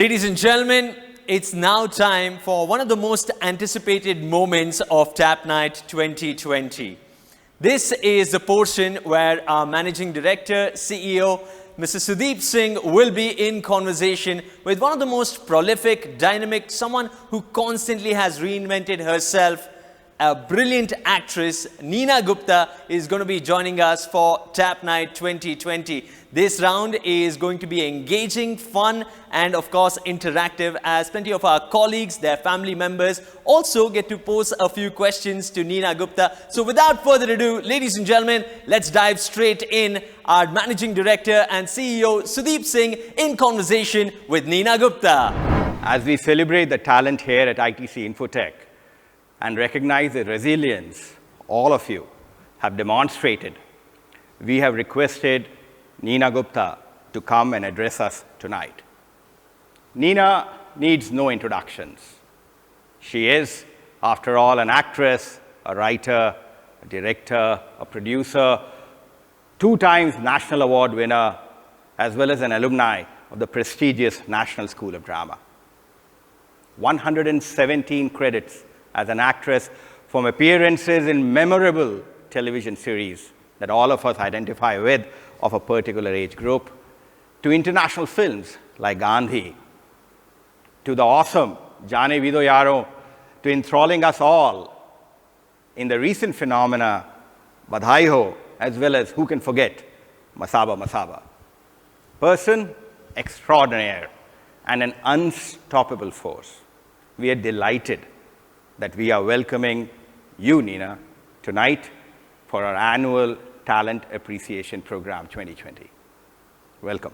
Ladies and gentlemen, it's now time for one of the most anticipated moments of Tap Night 2020. This is the portion where our Managing Director, CEO, Mr. Sudeep Singh will be in conversation with one of the most prolific, dynamic, someone who constantly has reinvented herself, a brilliant actress. NEENA Gupta is going to be joining us for Tap Night 2020. This round is going to be engaging, fun, and of course interactive, as plenty of our colleagues, their family members also get to pose a few questions to NEENA Gupta. So without further ado, ladies and gentlemen, let's dive straight in. Our Managing Director and CEO Sudeep Singh in conversation with NEENA Gupta. As we celebrate the talent here at ITC Infotech and recognize the resilience all of you have demonstrated, we have requested NEENA Gupta to come and address us tonight. NEENA needs no introductions. She is, after all, an actress, a writer, a director, a producer, 2 times National Award winner, as well as an alumni of the prestigious National School of Drama. 117 credits as an actress, from appearances in memorable television series that all of us identify with of a particular age group, to international films like Gandhi, to the awesome Jaane Vido Yaro, to enthralling us all in the recent phenomena Badhai Ho, as well as, who can forget, Masaba Masaba. Person extraordinaire and an unstoppable force. We are delighted that we are welcoming you, NEENA, tonight for our annual Talent Appreciation Program 2020. Welcome.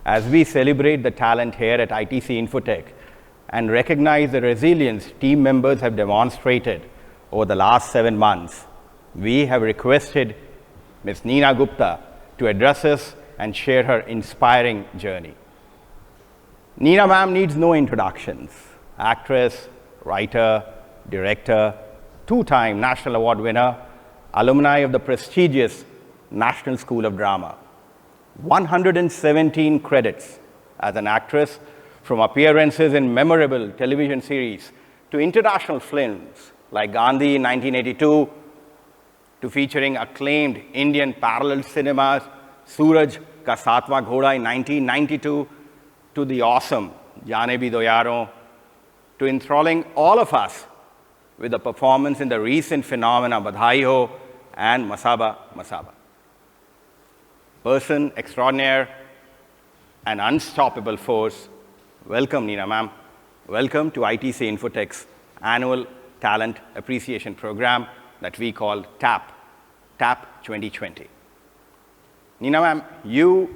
As we celebrate the talent here at ITC Infotech and recognize the resilience team members have demonstrated over the last 7 months, we have requested Ms. NEENA Gupta to address us and share her inspiring journey. NEENA ma'am needs no introductions. Actress, writer, director, 2-time National Award winner, alumni of the prestigious National School of Drama. 117 credits as an actress, from appearances in memorable television series to international films like Gandhi in 1982, to featuring acclaimed Indian parallel cinemas, Suraj Ka Satwaं Ghoda in 1992, to the awesome Jaane Vido Yaro, to enthralling all of us with a performance in the recent phenomena Badhai Ho and Masaba Masaba. Person extraordinaire and unstoppable force. Welcome, NEENA ma'am. Welcome to ITC Infotech's annual Talent Appreciation Program that we call TAP 2020. NEENA ma'am, you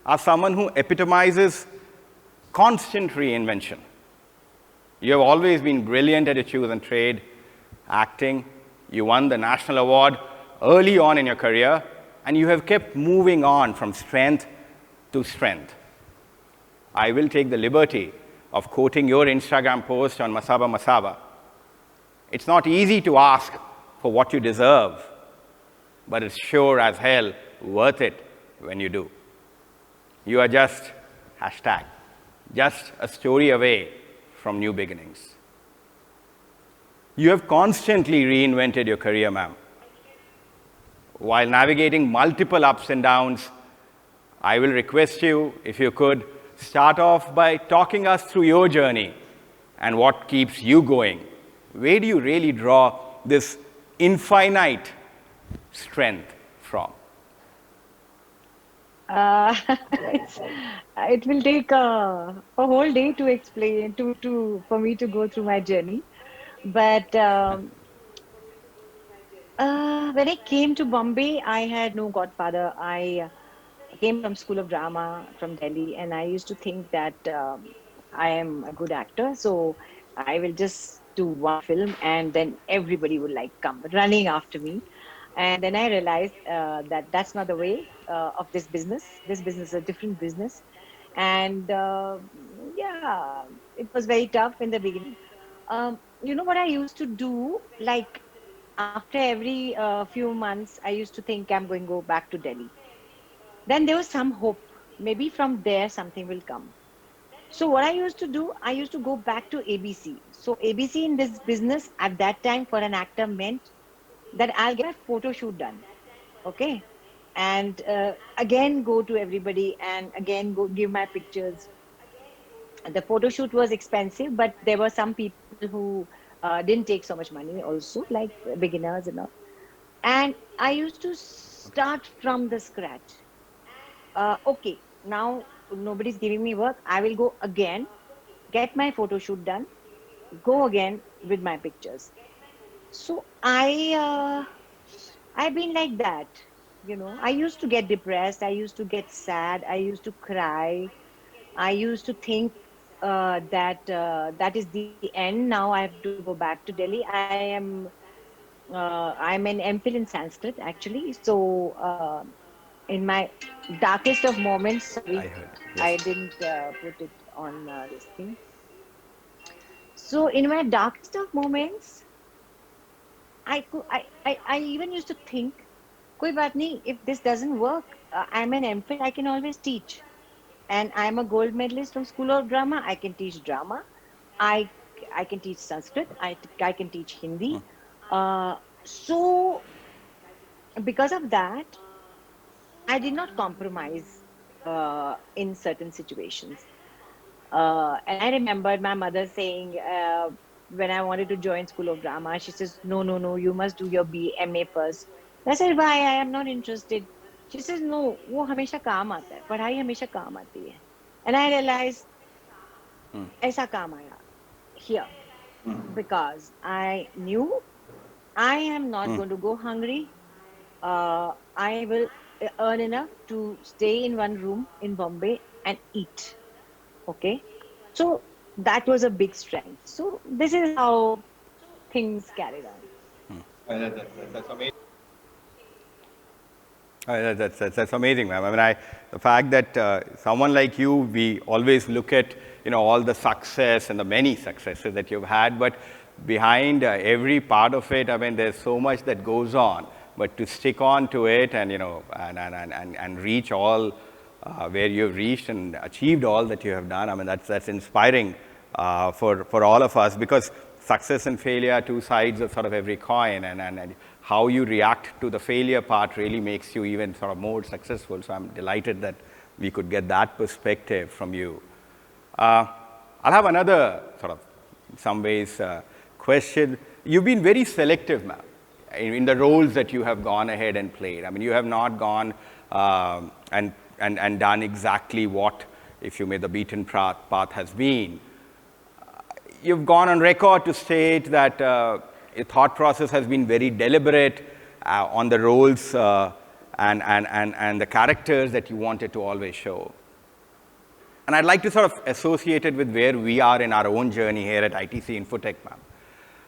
are someone who epitomizes constant reinvention. You have always been brilliant at your chosen trade, acting. You won the National Award early on in your career, and you have kept moving on from strength to strength. I will take the liberty of quoting your Instagram post on Masaba Masaba. It's not easy to ask for what you deserve, but it's sure as hell worth it when you do. You are just a story away from new beginnings. You have constantly reinvented your career, ma'am. While navigating multiple ups and downs, I will request you, if you could, start off by talking us through your journey and what keeps you going. Where do you really draw this infinite strength from? It will take a whole day to explain, for me to go through my journey. But when I came to Bombay, I had no godfather. I came from School of Drama from Delhi, and I used to think that I am a good actor, so I will just do one film, and then everybody would like come running after me. And then I realized that that's not the way of this business. This business is a different business. And yeah, it was very tough in the beginning. You know what I used to do? Like after every few months, I used to think I'm going to go back to Delhi. Then there was some hope. Maybe from there something will come. So what I used to do, I used to go back to ABC. So ABC in this business at that time for an actor meant that I'll get my photo shoot done. Okay. And again, go to everybody and again go give my pictures. The photo shoot was expensive, but there were some people who didn't take so much money also, like beginners and all. And I used to start from the scratch. Okay, now nobody's giving me work. I will go again, get my photo shoot done, go again with my pictures. So I've been like that. I used to get depressed. I used to get sad. I used to cry. I used to think that that is the end. Now I have to go back to Delhi. I'm an MPhil in Sanskrit actually. So in my darkest of moments, I sorry, heard. I Yes. didn't put it on this thing. So in my darkest of moments, I even used to think, koi baat nahi, if this doesn't work, I'm an MPhil, I can always teach. And I'm a gold medalist from School of Drama. I can teach drama. I I can teach Sanskrit. I can teach Hindi. So because of that, I did not compromise in certain situations. And I remembered my mother saying when I wanted to join School of Drama, she says, "No, no, no, you must do your BMA first." I said, "Why? I am not interested." She says, "No, वो हमेशा काम आता है, पढ़ाई हमेशा काम आती है." And I realized ऐसा काम आया here because I knew I am not going to go hungry. I will earn enough to stay in one room in Bombay and eat. Okay. So that was a big strength. So this is how things carried on. That's amazing. That's amazing, ma'am. I mean, the fact that someone like you, we always look at, all the success and the many successes that you've had, but behind every part of it, I mean, there's so much that goes on. But to stick on to it and, and reach all where you've reached and achieved all that you have done, I mean, that's inspiring for all of us, because success and failure are two sides of sort of every coin, and how you react to the failure part really makes you even sort of more successful. So I'm delighted that we could get that perspective from you. I'll have another sort of, in some ways, question. You've been very selective, ma'am, in the roles that you have gone ahead and played. I mean, you have not gone and done exactly what, if you may, the beaten path has been. You've gone on record to state that your thought process has been very deliberate on the roles and the characters that you wanted to always show. And I'd like to sort of associate it with where we are in our own journey here at ITC Infotech, ma'am.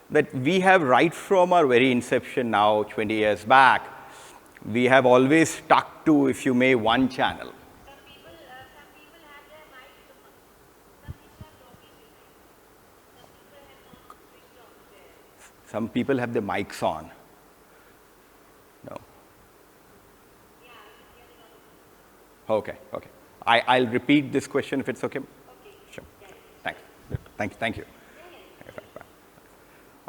That we have, right from our very inception now, 20 years back, we have always stuck to, if you may, one channel. Some people have the mics on. No. Okay, okay. I'll repeat this question if it's okay. Sure. Thank you.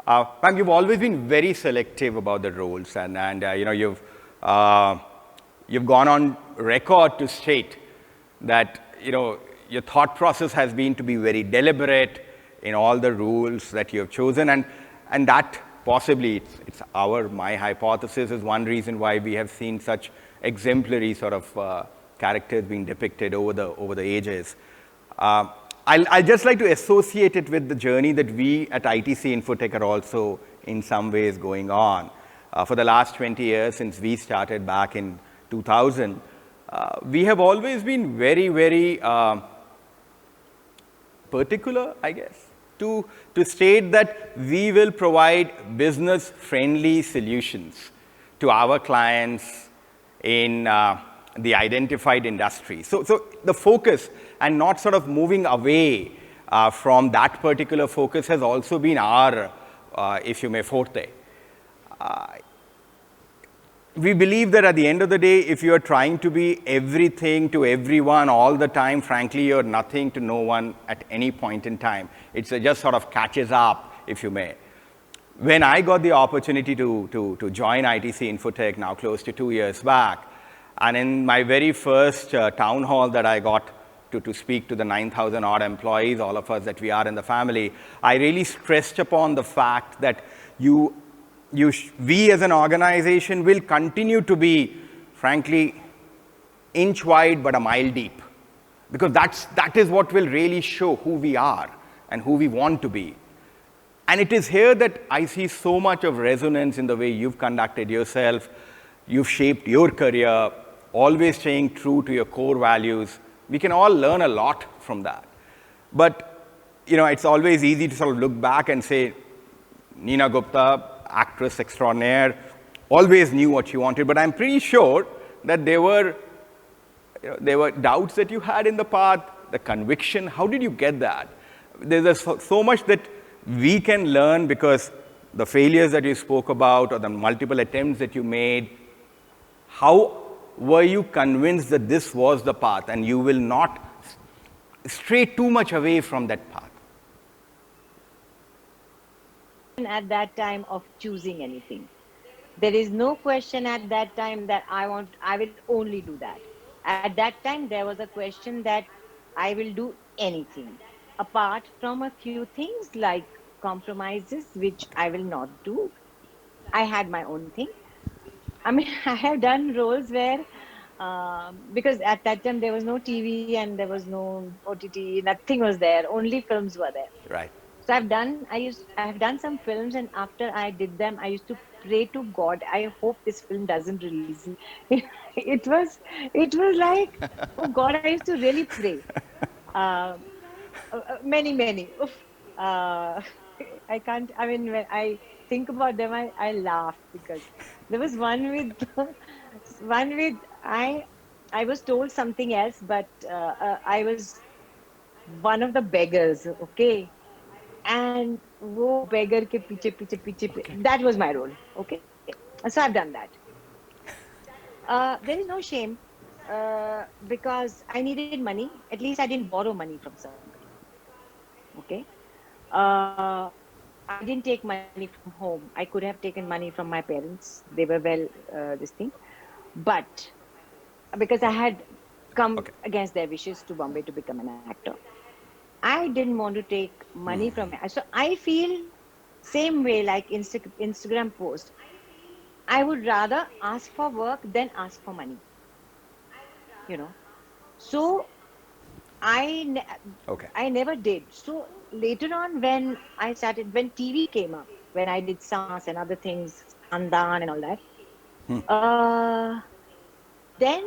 Ma'am, you've always been very selective about the roles, and you've gone on record to state that your thought process has been to be very deliberate in all the roles that you have chosen, and that possibly my hypothesis is one reason why we have seen such exemplary sort of characters being depicted over the ages. I'd just like to associate it with the journey that we at ITC Infotech are also in some ways going on. For the last 20 years, since we started back in 2000, we have always been very, very particular, I guess, to state that we will provide business-friendly solutions to our clients in the identified industry. So the focus, and not sort of moving away from that particular focus, has also been our, if you may, forte. we believe that at the end of the day, if you're trying to be everything to everyone all the time, frankly, you're nothing to no one at any point in time. It just sort of catches up, if you may. When I got the opportunity to join ITC Infotech now close to 2 years back, and in my very first town hall that I got to speak to the 9,000 odd employees, all of us that we are in the family, I really stressed upon the fact that we as an organization will continue to be, frankly, inch wide but a mile deep. Because that is what will really show who we are and who we want to be. And it is here that I see so much of resonance in the way you've conducted yourself, you've shaped your career, always staying true to your core values. We can all learn a lot from that. But, it's always easy to sort of look back and say, NEENA GUPTA, actress extraordinaire, always knew what she wanted. But I'm pretty sure that there were doubts that you had in the path, the conviction. How did you get that? There's so much that we can learn because the failures that you spoke about or the multiple attempts that you made, how were you convinced that this was the path and you will not stray too much away from that path? At that time of choosing anything. There is no question at that time that I will only do that. At that time, there was a question that I will do anything apart from a few things like compromises, which I will not do. I had my own thing. I mean, I have done roles where, because at that time there was no TV and there was no OTT, nothing was there, only films were there. Right. So I have done some films, and after I did them, I used to pray to God, I hope this film doesn't release. It was like, oh God, I used to really pray. Many. Oof. I can't, I mean, when I think about them, I laugh because there was one with, I was told something else, but I was one of the beggars, okay? And wo beggar ke piche, that was my role, okay? So I've done that. There is no shame because I needed money. At least I didn't borrow money from somebody, okay? I didn't take money from home. I could have taken money from my parents. They were this thing. But because I had come against their wishes to Bombay to become an actor, I didn't want to take money from it. So I feel same way like Instagram post. I would rather ask for work than ask for money. So I never did. So later on when TV came up, when I did SANS and other things, Andan and all that, then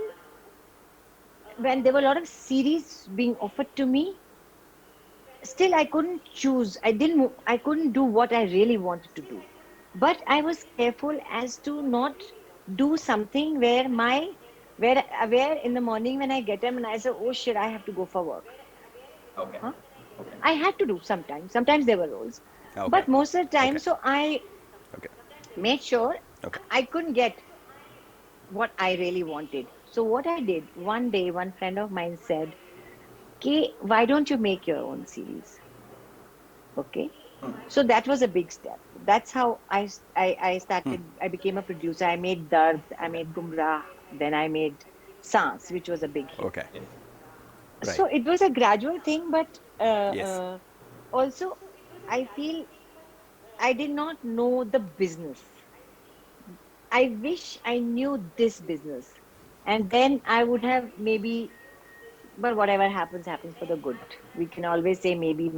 when there were a lot of series being offered to me, still I couldn't choose. I couldn't do what I really wanted to do. But I was careful as to not do something where in the morning when I get up and I say, oh shit, I have to go for work. Okay. Huh? I had to do sometimes. Sometimes there were roles. But most of the time, so I made sure I couldn't get what I really wanted. So what I did, one day, one friend of mine said, okay, why don't you make your own series? Okay. So that was a big step. That's how I started. I became a producer. I made Dard, I made Gumrah, then I made SANS, which was a big hit. Okay. Right. So it was a gradual thing, but Yes. also I feel I did not know the business. I wish I knew this business, and then I would have maybe. But whatever happens, happens for the good. We can always say maybe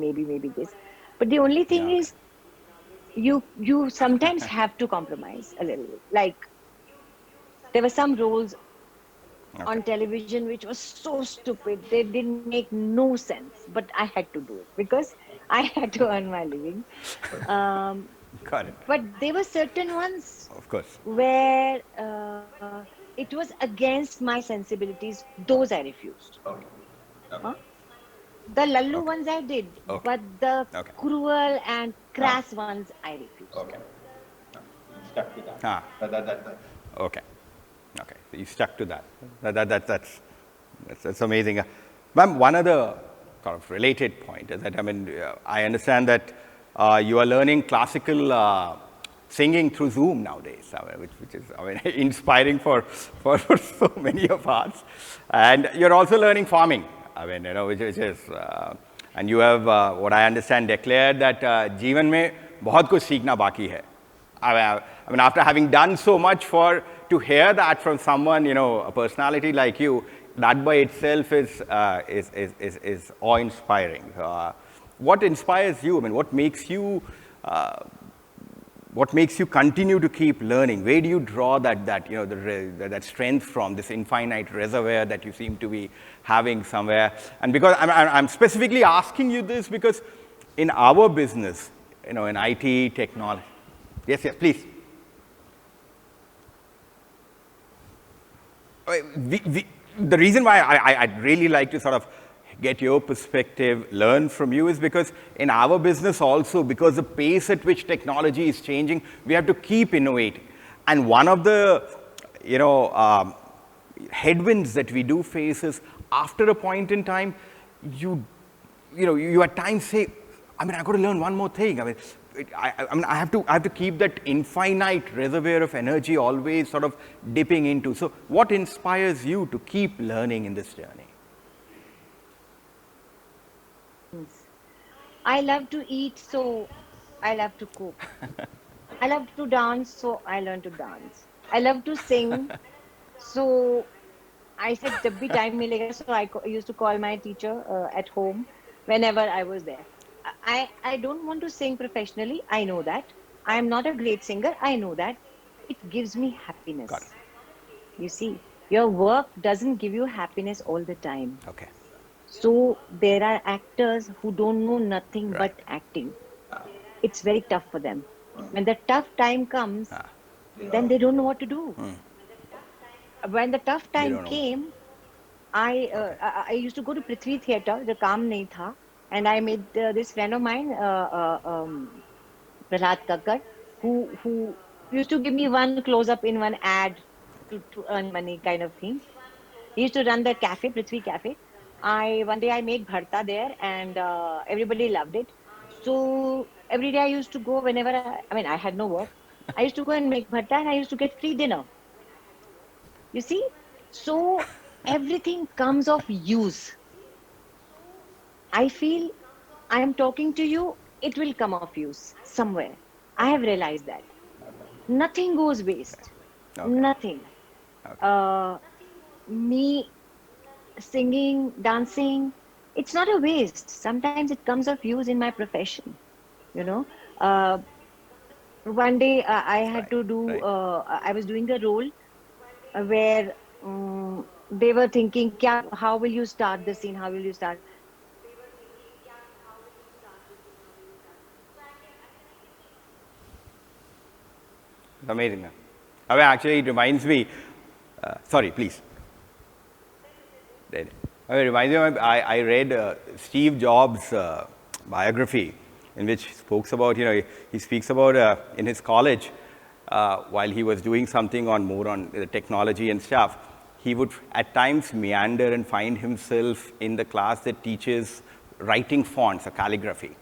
this. But the only thing is, you sometimes have to compromise a little bit. Like there were some roles on television which was so stupid. They didn't make no sense, but I had to do it because I had to earn my living. Got it. But there were certain ones, of course, where it was against my sensibilities. Those I refused. Huh? The lallu ones I did, but the cruel and crass ones I refused. Okay. Stuck to that. Okay. So you stuck to that. That's amazing. Ma'am, one other kind of related point is that, I mean, I understand that you are learning classical singing through Zoom nowadays, which is, I mean, inspiring for so many of us. And you're also learning farming, I mean, you know, which is, and you have, what I understand, declared that जीवन में बहुत कुछ सीखना बाकी है. I mean, after having done so much to hear that from someone, you know, a personality like you, that by itself is awe-inspiring. What inspires you? I mean, what makes you continue to keep learning? Where do you draw that you know, that strength from, this infinite reservoir that you seem to be having somewhere? And because I'm specifically asking you this because in our business, you know, in IT, technology. Yes, please. The reason why I'd really like to sort of get your perspective, learn from you, is because in our business also, because the pace at which technology is changing, we have to keep innovating. And one of the, you know, headwinds that we do face is after a point in time, you at times say, I mean, I've got to learn one more thing. I mean, I have to keep that infinite reservoir of energy always sort of dipping into. So what inspires you to keep learning in this journey? I love to eat, so I love to cook. I love to dance, so I learn to dance. I love to sing, so I said, जब भी time मिलेगा, so I used to call my teacher at home whenever I was there. I don't want to sing professionally. I know that. I am not a great singer. I know that. It gives me happiness. Got it. You see, your work doesn't give you happiness all the time. Okay. So there are actors who don't know nothing but acting. It's very tough for them. When the tough time comes, then they don't know what to do. When the tough time came, I used to go to Prithvi Theatre, the काम नहीं था, and I made this friend of mine, Prahlad Kakkar, who used to give me one close-up in one ad to earn money kind of thing. He used to run the cafe, Prithvi Cafe. One day I made bharta there, and everybody loved it. So every day I used to go whenever I had no work. I used to go and make bharta, and I used to get free dinner. You see? So everything comes of use. I feel I am talking to you, it will come of use somewhere. I have realized that. Nothing goes waste. Okay. Nothing. Okay. Me singing, dancing, it's not a waste. Sometimes it comes of use in my profession. You know, one day I had to do, I was doing a role where they were thinking, how will you start the scene? How will you start? Amazing. I mean, actually, it reminds me. Sorry, please. I mean, it reminds me. I read Steve Jobs' biography, in which he speaks about. You know, he speaks about in his college while he was doing something more on the technology and stuff. He would at times meander and find himself in the class that teaches writing fonts or calligraphy.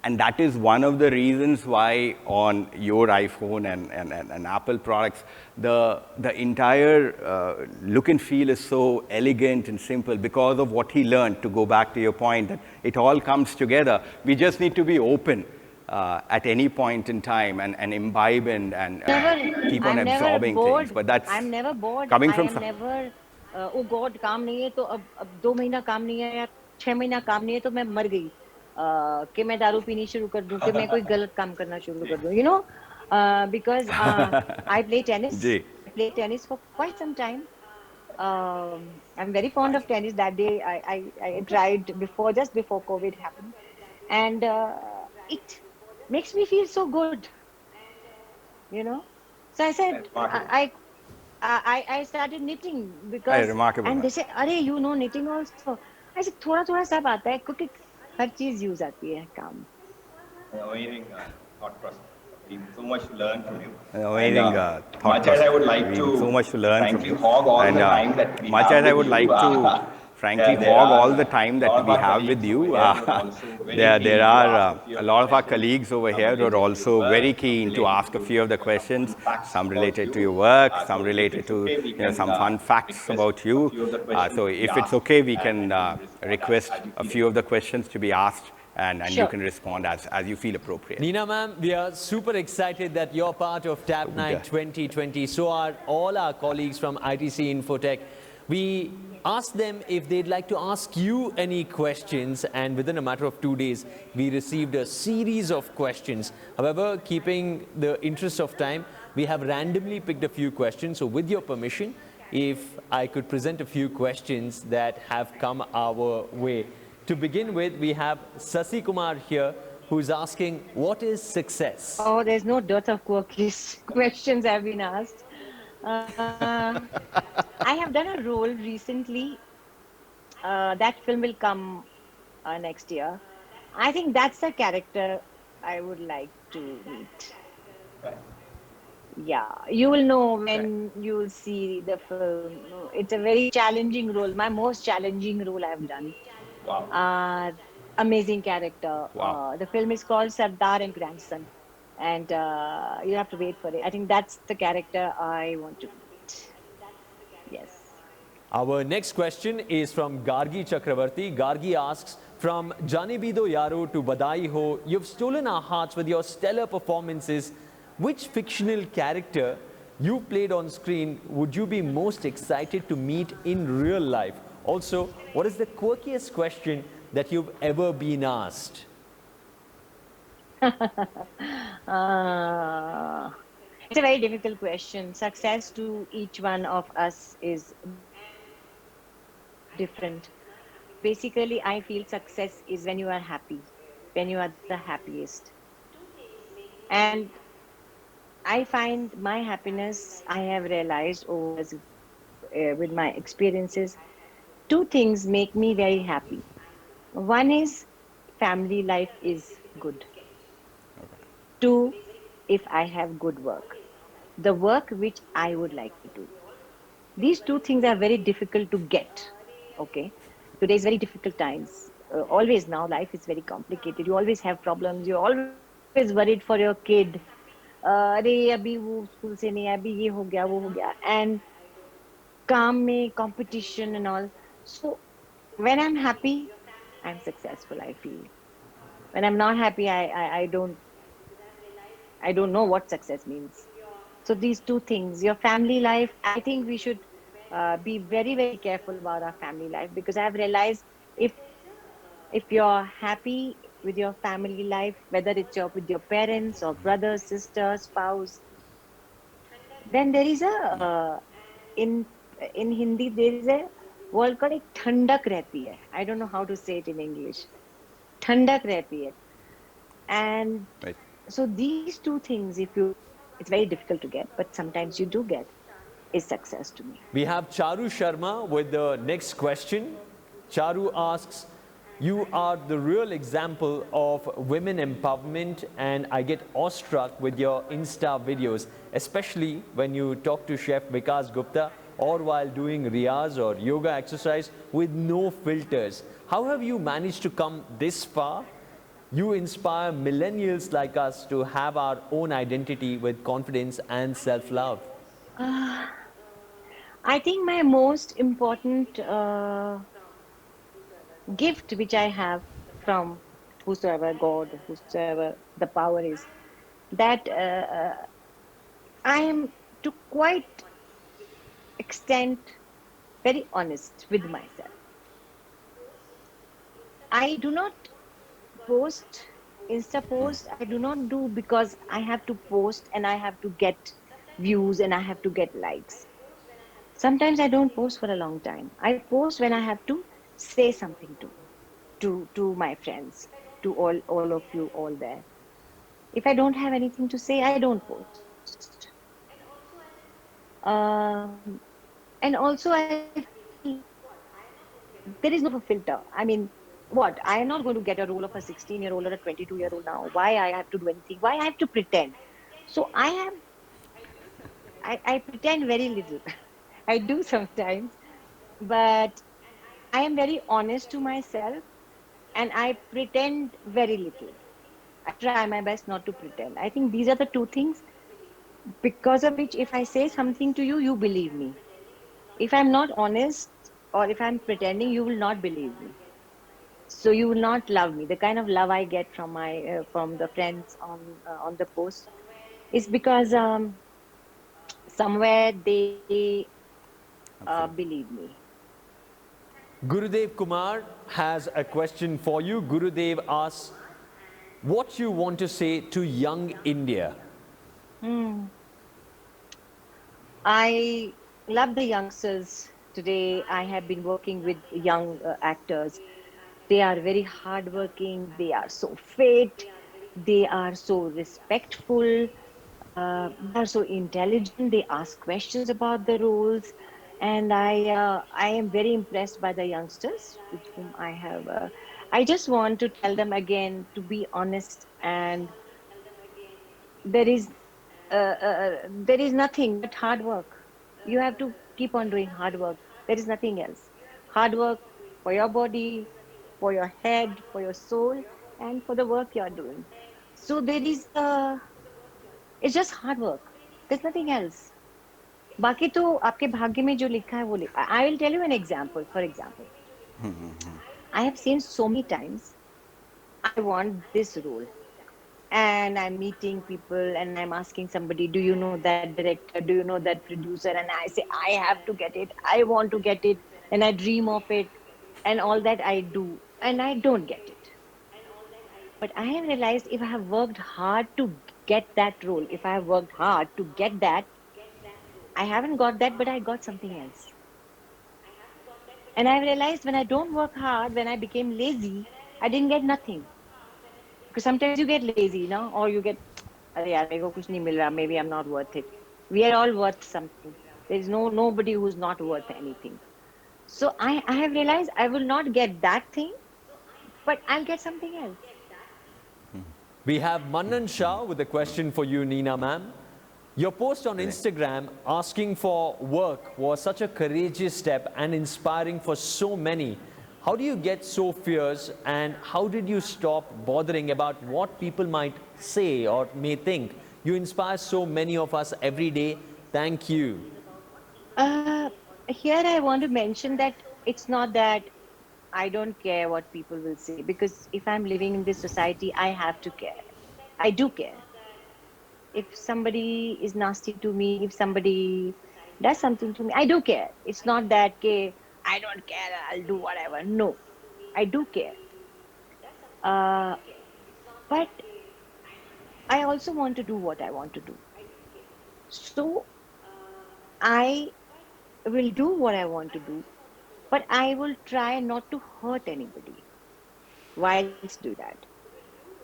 And that is one of the reasons why on your iPhone and Apple products, the entire look and feel is so elegant and simple because of what he learned, to go back to your point, that it all comes together. We just need to be open at any point in time and imbibe and keep on absorbing things. But that's I'm never bored. Coming from I am never, oh God, काम नहीं है तो अब 2 महीना काम नहीं है या 6 महीना काम नहीं है तो मैं मर गई. कि मैं दारू पीनी शुरू कर दूं, कि मैं कोई गलत काम करना शुरू कर दूं, you know, because I play tennis. I play tennis for quite some time. I'm very fond of tennis. That day I tried just before COVID happened, and it makes me feel so good, you know. So I said I started knitting because, and they said, "Arey, you know knitting also." I said, "थोड़ा थोड़ा सब आता है, क्योंकि हर चीज use आती है काम." Amazing thought process. been so much to learn from you. An And amazing thought much as I process. would like Been so to, much to learn from frankly, you. hog all And the time that we much as have I with would you, like to, frankly, there hog are all the time a that lot of we our have with colleagues over you, here who are also very there keen to are ask a few a of the lot of our questions, colleagues over some here who are related to your also work, very some keen to related ask a to few of the some questions, fun facts some about related to you. your work, some So if related it's to okay, we can some fun facts request about a you. few of the questions So to be if it's asked, okay, we and can you respond request as you a feel few of the appropriate. questions to be asked, and you Sure. can respond as you feel appropriate. NEENA ma'am, we are super excited that you're part of TAP Night 2020. So are all our colleagues from ITC Infotech. We asked them if they'd like to ask you any questions, and within a matter of 2 days, we received a series of questions. However, keeping the interest of time, we have randomly picked a few questions. So with your permission, if I could present a few questions that have come our way. To begin with, we have Sasi Kumar here, who's asking, what is success? Oh, there's no dearth of quirky questions have been asked. I have done a role recently. That film will come next year. I think that's the character I would like to meet. Right. Yeah, you will know Right. when you will see the film. No, it's a very challenging role, my most challenging role I've done. Wow. Uh, Amazing character. Wow. The film is called Sardar and Grandson, and you have to wait for it. I think that's the character I want to meet. Yes. Our next question is from Gargi Chakravarti. Gargi asks, from Jani Bido Yaro to Badai Ho, you've stolen our hearts with your stellar performances. Which fictional character you played on screen would you be most excited to meet in real life? Also, what is the quirkiest question that you've ever been asked? Uh, it's a very difficult question. Success to each one of us is different. Basically, I feel success is when you are happy, when you are the happiest. And I find my happiness, I have realized over the years with my experiences, two things make me very happy. One is family life is good. Two, if I have good work, the work which I would like to do. These two things are very difficult to get. Okay. Today's very difficult times. Always now, life is very complicated. You always have problems. You're always worried for your kid. अरे अभी वो school से नहीं आया, अभी ये हो गया वो हो गया and काम में competition and all. So when I'm happy, I'm successful, I feel. When I'm not happy, I don't know what success means. So these two things, your family life, I think we should be very, very careful about our family life, because I've realized if if you're happy with your family life, whether it's with your parents or brothers, sisters, spouse, then there is a in in Hindi there is a word called एक ठंडक रहती है. I don't know how to say it in English. ठंडक रहती है. And Right. so these two things, if you, it's very difficult to get, but sometimes you do get, is success to me. We have Charu Sharma with the next question. Charu asks, you are the real example of women empowerment, and I get awestruck with your Insta videos, especially when you talk to Chef Vikas Gupta or while doing riyaz or yoga exercise with no filters. How have you managed to come this far? You inspire millennials like us to have our own identity with confidence and self-love. Uh, I think my most important gift which I have from whosoever God, whosoever the power is, that I am to quite extent very honest with myself. I do not post, Insta post, I do not do because I have to post and I have to get views and I have to get likes. Sometimes I don't post for a long time. I post when I have to say something to my friends, to all of you all there. If I don't have anything to say, I don't post. And also I feel there is no need of a filter. I mean, what? I am not going to get a role of a 16-year-old or a 22-year-old now. Why I have to do anything? Why I have to pretend? So I pretend very little. I do sometimes, but I am very honest to myself and I pretend very little. I try my best not to pretend. I think these are the two things because of which if I say something to you, you believe me. If I'm not honest or if I'm pretending, you will not believe me. So you will not love me. The kind of love I get from my from the friends on the post is because somewhere they Absolutely. believe me. Gurudev Kumar has a question for you. Gurudev asks, what you want to say to young India? Hmm. I love the youngsters today. I have been working with young actors. They are very hardworking. They are so fit. They are so respectful. They are so intelligent. They ask questions about the roles, and I am very impressed by the youngsters with whom I have. I just want to tell them again to be honest, and there is there is nothing but hard work. You have to keep on doing hard work. There is nothing else. Hard work for your body, for your head, for your soul, and for the work you are doing. So there is it's just hard work. There's nothing else. बाकी तो आपके भाग्य में जो लिखा है वो लिखा. I will tell you an example. For example, I have seen so many times I want this role, and I'm meeting people and I'm asking somebody, do you know that director, do you know that producer, and I say I have to get it, I want to get it, and I dream of it, and all that I do, and I don't get it. But I have realized if I have worked hard to get that role, if I have worked hard to get that, I haven't got that, but I got something else. And I realized when I don't work hard, when I became lazy, I didn't get nothing. Because sometimes you get lazy, no, or you get अरे यार मेरे को कुछ नहीं मिल रहा, maybe I'm not worth it. We are all worth something. There is nobody who's not worth anything. So I have realized I will not get that thing, but I'll get something else. We have Manan Shah with a question for you, Neena ma'am. Your post on Correct. Instagram asking for work was such a courageous step and inspiring for so many. How do you get so fierce and how did you stop bothering about what people might say or may think? You inspire so many of us every day. Thank you. Uh, Here I want to mention that it's not that I don't care what people will say, because if I'm living in this society, I have to care. I do care. If somebody is nasty to me, if somebody does something to me, I do care. It's not that ke, I don't care, I'll do whatever. No, I do care. Uh, but I also want to do what I want to do. So I will do what I want to do, but I will try not to hurt anybody whilst do that.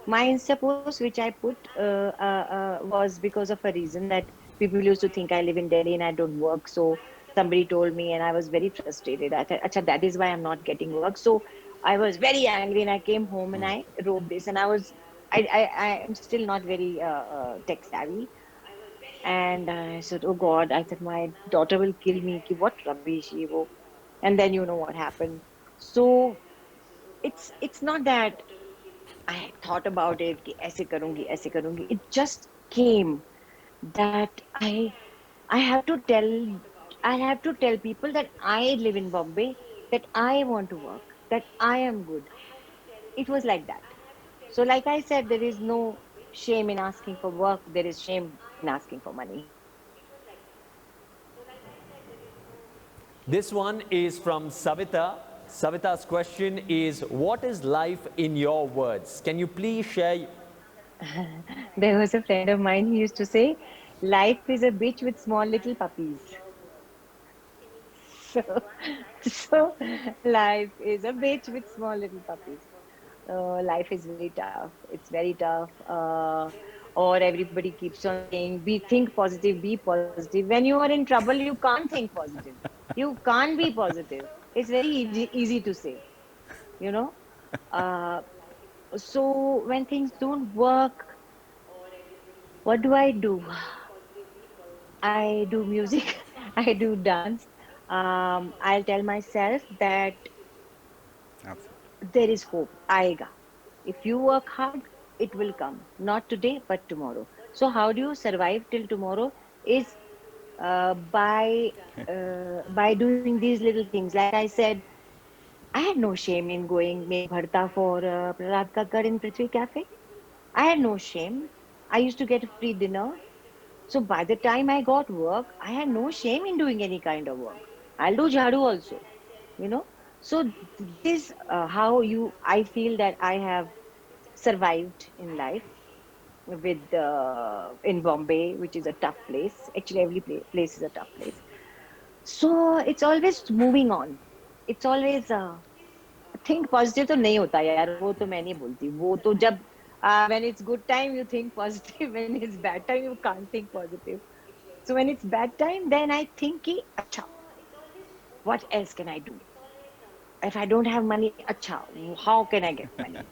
My Insta post, which I put, was because of a reason that people used to think I live in Delhi and I don't work. So somebody told me, and I was very frustrated. I thought, Acha, that is why I'm not getting work. So I was very angry, and I came home and I wrote this, and I am still not very tech savvy. And I said, oh God, I said, my daughter will kill me. Ki, what rubbish, ye wo. And then you know what happened. So it's not that I thought about it कि ऐसे करूंगी. It just came that I have to tell I have to tell people that I live in Bombay, that I want to work, that I am good. It was like that. So like I said, there is no shame in asking for work. There is shame in asking for money. This one is from Savita. Savita's question is, what is life in your words? Can you please share? There was a friend of mine who used to say, life is a bitch with small little puppies. So, so life is a bitch with small little puppies. Life is very tough. It's very tough. Or everybody keeps on saying, "Be think positive, be positive." When you are in trouble, you can't think positive. You can't be positive. It's very easy to say, you know. Uh, so when things don't work, What do I do? I do music, I do dance. I'll tell myself that Absolutely. there is hope. Aega. If you work hard, it will come. Not today, but tomorrow. So how do you survive till tomorrow? Is by doing these little things. Like I said, I had no shame in going make bharta for Prahlad Kakkar in Prithvi Cafe. I had no shame. I used to get a free dinner. So by the time I got work, I had no shame in doing any kind of work. I'll do jhadu also, you know. So this is how I feel that I have survived in life with in Bombay, which is a tough place. Actually, every place is a tough place. So it's always moving on. It's always think positive तो नहीं होता यार वो तो मैं नहीं बोलती वो तो जब when it's good time you think positive when it's bad time you can't think positive so when it's bad time then I think कि अच्छा what else can I do if I don't have money अच्छा how can I get money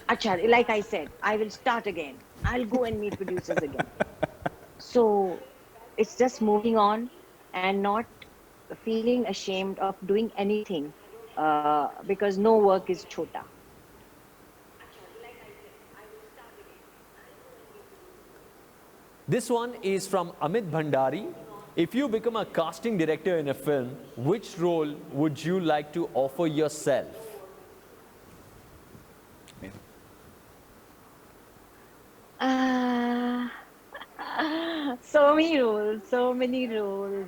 अच्छा like I said I will start again I'll go and meet producers again so it's just moving on and not feeling ashamed of doing anything because no work is chota. This one is from Amit Bhandari. If you become a casting director in a film, which role would you like to offer yourself? Amazing. Uh, so many roles, so many roles.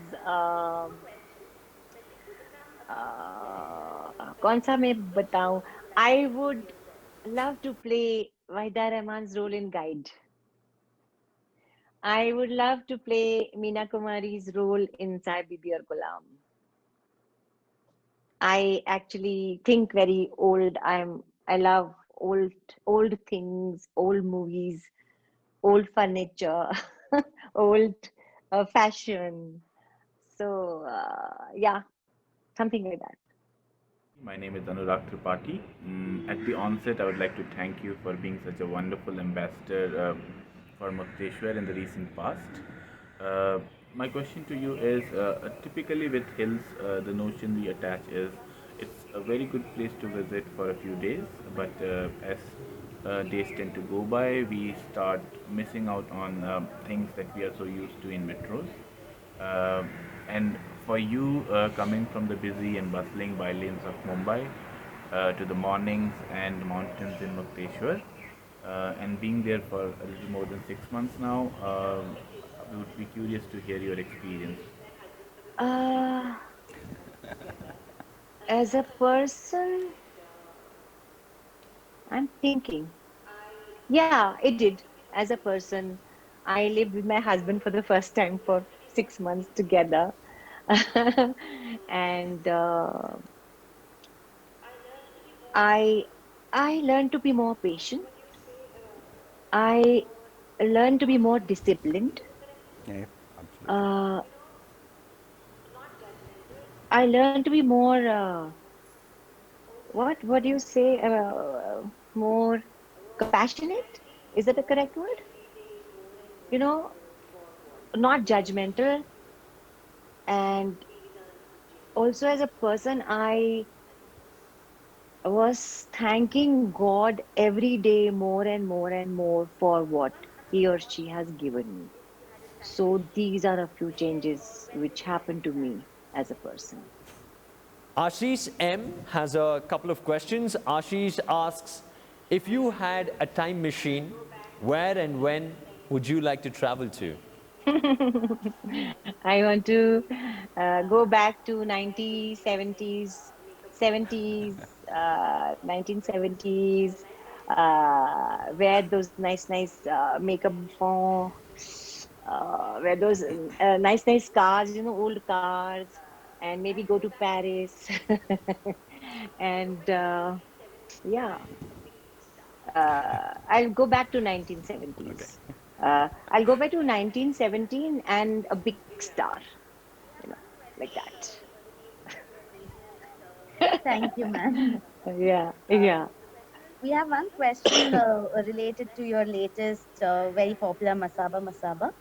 कौन सा मैं बताऊं? I would love to play Wahida Rahman's role in Guide. I would love to play Meena Kumari's role in Sai Bibi or Gulam. I actually think very old. I love old things, old movies, old furniture, old fashion. So yeah, something like that. My name is Anurag Tripathi. At the onset, I would like to thank you for being such a wonderful ambassador for Mukteshwar in the recent past. My question to you is typically with hills, the notion we attach is it's a very good place to visit for a few days, but as days tend to go by, we start missing out on things that we are so used to in metros. Uh, and for you, coming from the busy and bustling bylanes of Mumbai to the mornings and mountains in Mukteshwar, and being there for a little more than 6 months now, we would be curious to hear your experience. Uh, as a person, I'm thinking. Yeah, it did. As a person, I lived with my husband for the first time for 6 months together. And I I learned to be more patient. I learned to be more disciplined. Yeah, absolutely. Uh, I learned to be more what do you say? More compassionate? Is that a correct word? You know, not judgmental. And also as a person, I was thanking God every day more and more and more for what he or she has given me. So these are a few changes which happened to me as a person. Ashish M has a couple of questions. Ashish asks, if you had a time machine, where and when would you like to travel to? I want to go back to 1970s, 1970s, wear those nice makeup before, wear those nice cars, old cars, and maybe go to Paris. And yeah, I'll go back to Okay. 1970s. I'll go back to 1917 and a big star, you know, like that. Thank you, ma'am. Yeah, yeah. We have one question related to your latest very popular Masaba Masaba.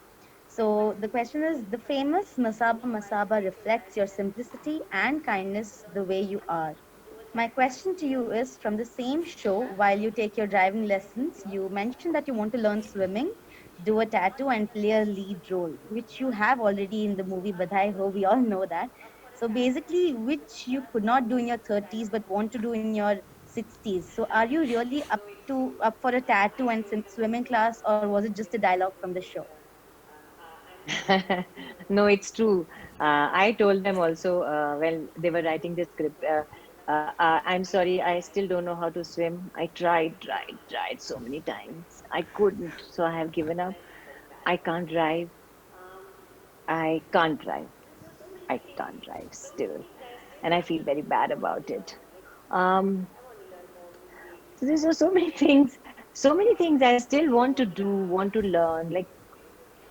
So the question is, the famous Masaba Masaba reflects your simplicity and kindness the way you are. My question to you is, from the same show, while you take your driving lessons, you mentioned that you want to learn swimming, do a tattoo, and play a lead role, which you have already in the movie Badhai Ho. We all know that. So basically, which you could not do in your 30s but want to do in your 60s. So are you really up for a tattoo and swimming class, or was it just a dialogue from the show? No, it's true. I told them also when they were writing the script. I'm sorry, I still don't know how to swim. I tried so many times. I couldn't, so I have given up. I can't drive. I can't drive. I can't drive still, and I feel very bad about it. Um, so there's so many things I still want to do, want to learn. Like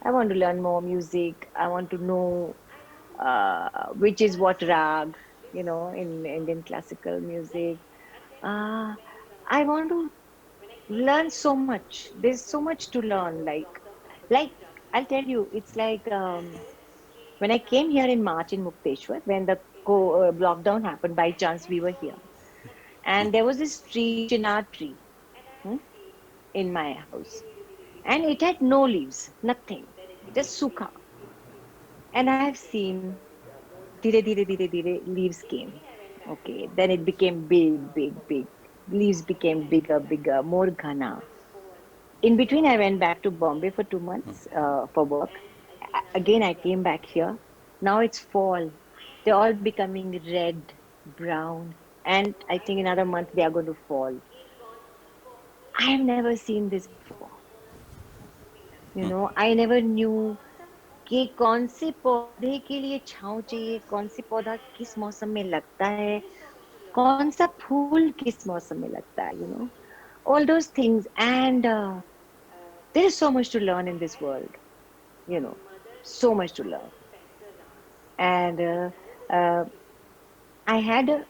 I want to learn more music. I want to know which is what rag, in Indian classical music. Uh, I want to learn so much. There's so much to learn. Like I'll tell you, it's like when I came here in March in Mukteshwar, when the lockdown happened. By chance, we were here, and there was this tree, chinar tree, hmm, in my house, and it had no leaves, nothing, just sukha. And I have seen धीरे leaves came. Okay, then it became big. Leaves became bigger, bigger, more ghana. In between, I went back to Bombay for 2 months for work. Again, I came back here. Now it's fall. They're all becoming red, brown, and I think another month they are going to fall. I have never seen this before. I never knew कि कौन से पौधे के लिए छांव चाहिए, कौन सी पौधा किस मौसम में लगता है, कौन सा फूल किस मौसम में लगता है, all those things. And there is so much to learn in this world, you know, so much to learn. And uh, I had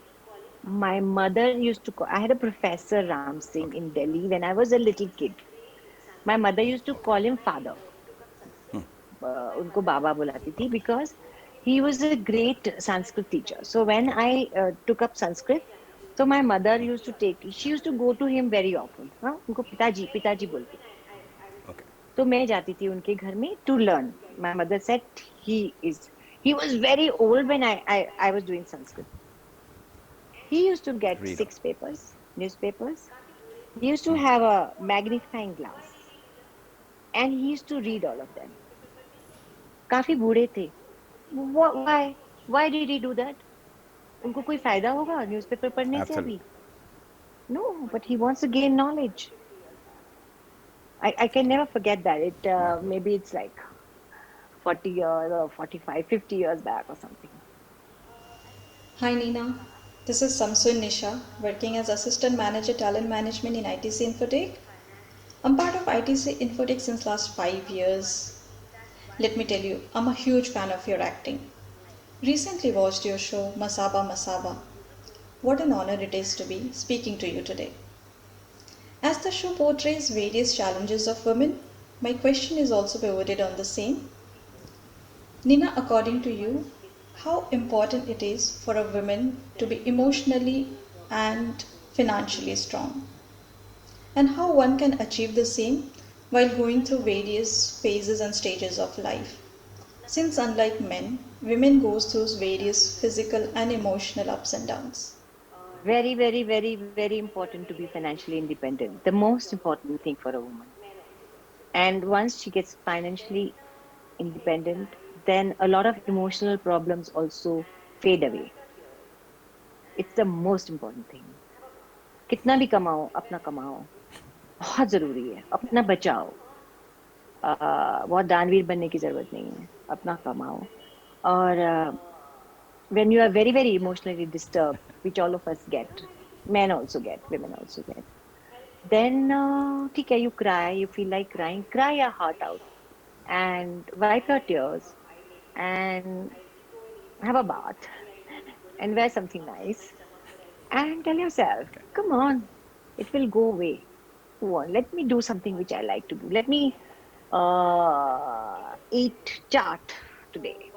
my mother used to call, I had a professor Ram Singh in Delhi when I was a little kid. My mother used to call him father. उनको बाबा बुलाती थी because he was a great Sanskrit teacher. So when I took up Sanskrit, so my mother used to she used to go to him very often. हाँ उनको पिताजी पिताजी बोलती थी. तो मैं जाती थी उनके घर में to learn. My mother said he was very old when I was doing Sanskrit. He used to get Read out. 6 papers, newspapers. He used to have a magnifying glass and he used to read all of them. काफी बूढ़े थे. Why? Why did he do that? उनको कोई फायदा होगा newspaper पढ़ने से Absolutely. अभी? No, but he wants to gain knowledge. I can never forget that. Maybe it's like 40 years or 45, 50 years back or something. Hi Neena, this is Samsun Nisha, working as Assistant Manager Talent Management in ITC Infotech. I'm part of ITC Infotech since last 5 years. Let me tell you, I'm a huge fan of your acting. Recently watched your show Masaba Masaba. What an honor it is to be speaking to you today. As the show portrays various challenges of women, my question is also pivoted on the same. Nina, according to you, how important it is for a woman to be emotionally and financially strong, and how one can achieve the same while going through various phases and stages of life. Since unlike men, women goes through various physical and emotional ups and downs. Very, very, very, very important to be financially independent. The most important thing for a woman. And once she gets financially independent, then a lot of emotional problems also fade away. It's the most important thing. कितना भी कमाओ, अपना कमाओ. बहुत जरूरी है. अपना बचाओ. बहुत दानवीर बनने की जरूरत नहीं है. अपना कमाओ. और when you are very, very emotionally disturbed, which all of us get, men also get, women also get, then ठीक है, you cry, you feel like crying, cry your heart out and wipe your tears and have a bath and wear something nice and tell yourself, come on, it will go away. Let me do something which I like to do. Let me eat chaat today.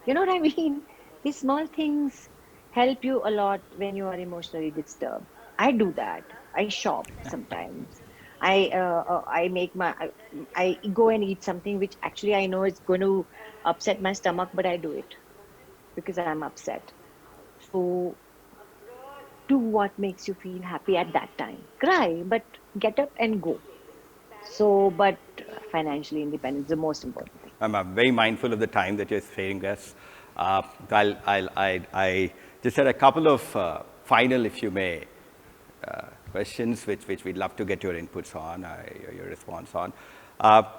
You know what I mean? These small things help you a lot when you are emotionally disturbed. I do that. I shop sometimes. I make I go and eat something which actually I know is going to upset my stomach, but I do it because I'm upset. So do what makes you feel happy at that time. Cry, but get up and go. So, but financially independent is the most important thing. I'm very mindful of the time that you're sparing us. I just had a couple of final, if you may, questions which we'd love to get your inputs on, your response on.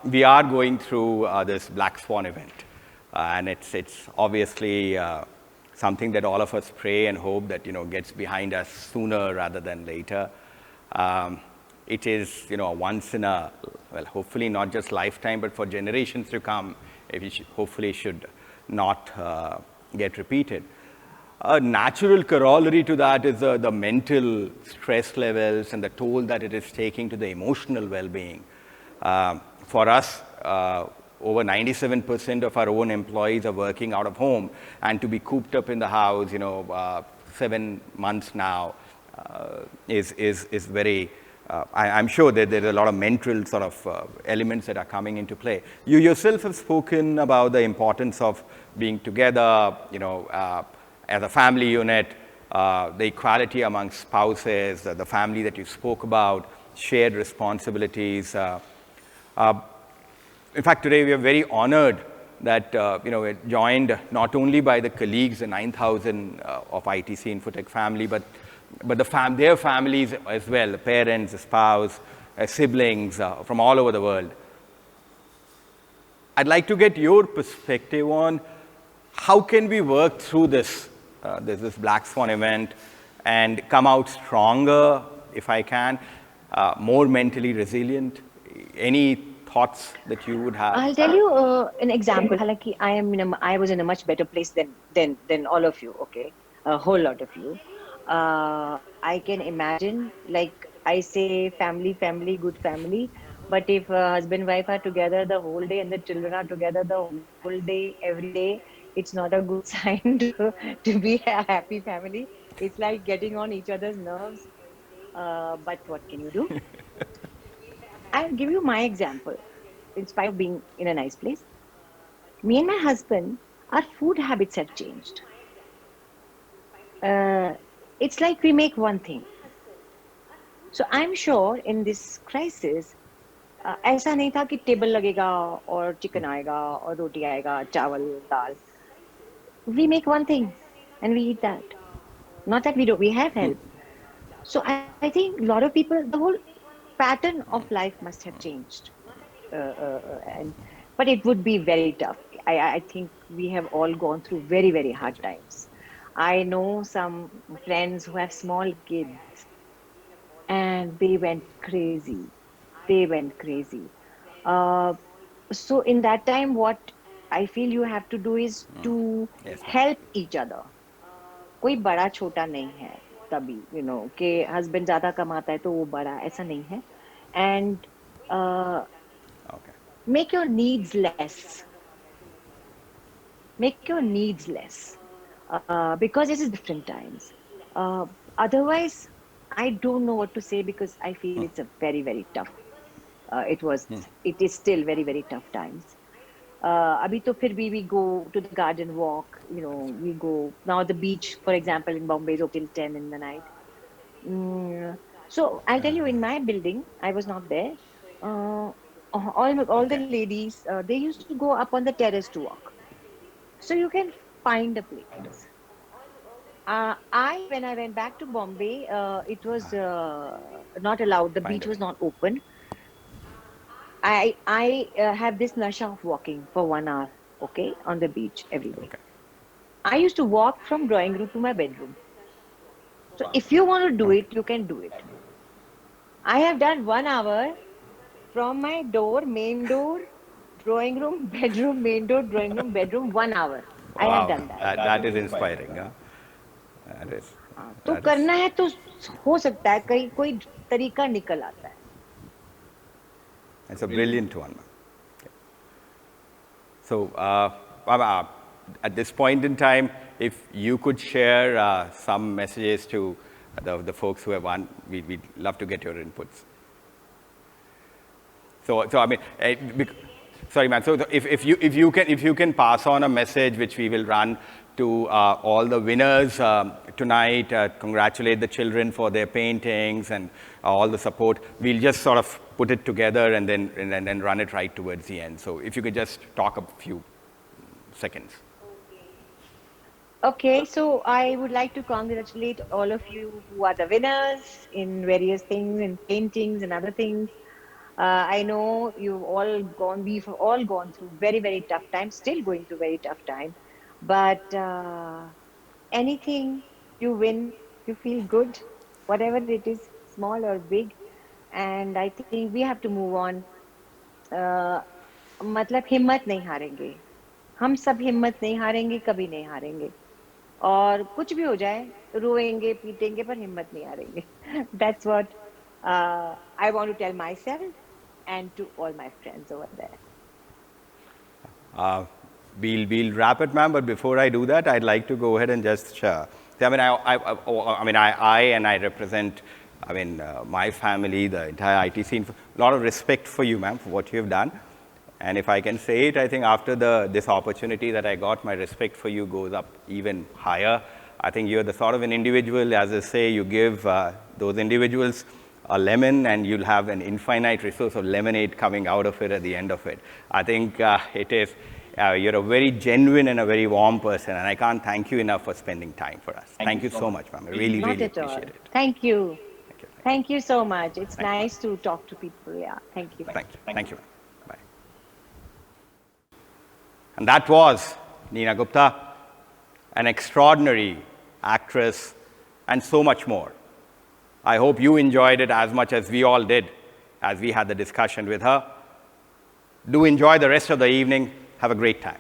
We are going through this Black Swan event, and it's obviously something that all of us pray and hope that gets behind us sooner rather than later. It is a once in a, well, hopefully not just lifetime, but for generations to come, hopefully should not get repeated. A natural corollary to that is the mental stress levels and the toll that it is taking to the emotional well-being. For us, over 97% of our own employees are working out of home, and to be cooped up in the house, 7 months now, is very. I'm sure that there are a lot of mental sort of elements that are coming into play. You yourself have spoken about the importance of being together, as a family unit, the equality among spouses, the family that you spoke about, shared responsibilities. In fact, today we are very honored that we're joined not only by the colleagues, the 9,000 of ITC Infotech family, but their families as well, the parents, the spouse, siblings from all over the world. I'd like to get your perspective on how can we work through this Black Swan event and come out stronger, if I can, more mentally resilient. Any thoughts that you would have? I'll tell you an example. Halaki, I was in a much better place than all of you. Okay, a whole lot of you. I can imagine, like I say, family, good family. But if husband wife are together the whole day and the children are together the whole day, every day, it's not a good sign to be a happy family. It's like getting on each other's nerves. But what can you do? I'll give you my example. In spite of being in a nice place, me and my husband, our food habits have changed. It's like we make one thing. So I'm sure in this crisis, ऐसा नहीं था कि table लगेगा और chicken आएगा और रोटी आएगा, चावल, दाल. We make one thing and we eat that. Not that we have help. So I think a lot of people, the whole pattern of life must have changed. But it would be very tough. I think we have all gone through very, very hard times. I know some friends who have small kids and they went crazy. They went crazy. So in that time, what I feel you have to do is to help each other. कोई बड़ा छोटा नहीं है तभी, कि husband ज़्यादा कमाता है तो वो बड़ा, ऐसा नहीं है. And make your needs less. Make your needs less. Because this is different times. Otherwise, I don't know what to say because I feel it's a very, very tough. It is still very, very tough times. Abhi to fir bhi we go to the garden walk, we go. Now the beach, for example, in Bombay is open till 10 in the night. So I'll tell you, in my building, I was not there. All the ladies, they used to go up on the terrace to walk. So you can find a place. When I went back to Bombay, it was not allowed. The beach was not open. I have this nasha of walking for 1 hour, okay, on the beach every day. I used to walk from drawing room to my bedroom. So if you want to do it, you can do it. I have done 1 hour from my door, main door, drawing room, bedroom, main door, drawing room, bedroom, 1 hour. I have done that. That is inspiring. That is. तो करना है तो हो सकता है, कहीं कोई तरीका निकल आता है. That's a brilliant one. So, at this point in time, if you could share some messages to the folks who have won, we'd love to get your inputs. So I mean, sorry, ma'am. So if you can pass on a message which we will run to all the winners tonight, congratulate the children for their paintings and all the support. We'll just sort of put it together and then run it right towards the end. So if you could just talk a few seconds. Okay, so I would like to congratulate all of you who are the winners in various things, in paintings and other things. I know we've all gone through very, very tough times, still going through very tough time. But anything you win, you feel good, whatever it is, small or big. And I think we have to move on. मतलब हिम्मत नहीं हारेंगे. हम सब हिम्मत नहीं हारेंगे, कभी नहीं हारेंगे. और कुछ भी हो जाए, रोएंगे, पीटेंगे, पर हिम्मत नहीं हारेंगे. That's what I want to tell myself and to all my friends over there. We'll wrap it, ma'am. But before I do that, I'd like to go ahead and just share. I mean, I represent, my family, the entire ITC. A lot of respect for you, ma'am, for what you have done. And if I can say it, I think after this opportunity that I got, my respect for you goes up even higher. I think you're the sort of an individual, as I say, you give those individuals a lemon and you'll have an infinite resource of lemonade coming out of it at the end of it. I think you're a very genuine and a very warm person, and I can't thank you enough for spending time for us. Thank you so much, ma'am. I really appreciate it. Thank you. Thank you so much. It's nice to talk to people. Yeah, thank you. Thank you, ma'am. Bye. And that was NEENA Gupta, an extraordinary actress, and so much more. I hope you enjoyed it as much as we all did as we had the discussion with her. Do enjoy the rest of the evening. Have a great time.